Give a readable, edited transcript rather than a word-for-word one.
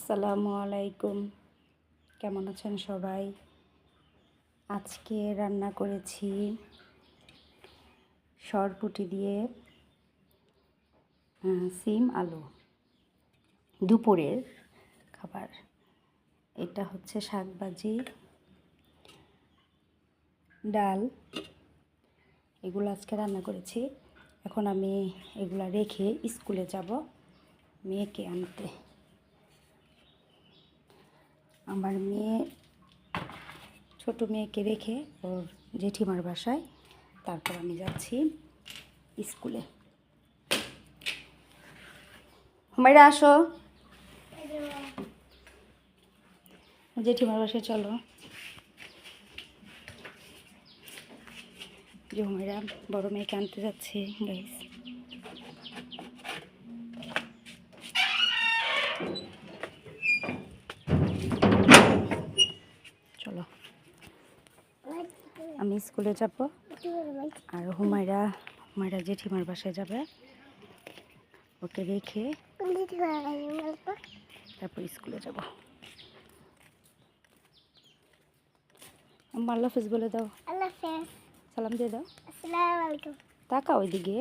আসসালামু আলাইকুম। কেমন আছেন সবাই? আজকে রান্না করেছি সরপুঁটি দিয়ে সিম আলু, দুপুরের খাবার। এটা হচ্ছে শাকভাজি, ডাল, এগুলো আজকে রান্না করেছি। এখন আমি এগুলা রেখে স্কুলে যাব মেয়েকে আনতে। আমার ছোট মেয়েকে রেখে ওর জেঠিমার বাসায়, তারপর আমি যাচ্ছি স্কুলে। হুমায়রা আসো, জেঠিমার বাসায় চলো। যে হুমায়রা বড় মেয়েকে আনতে যাচ্ছে গাইস। চলো, আমি স্কুলে যাব আর হুমায়রা জেঠিমার বাসায় যাবে। ওকে রেখে তারপর স্কুলে যাব। আল্লাহ হাফেজ বলে দাও। সালাম দিয়ে দাও। আসসালামু আলাইকুম। তাকা ওইদিকে।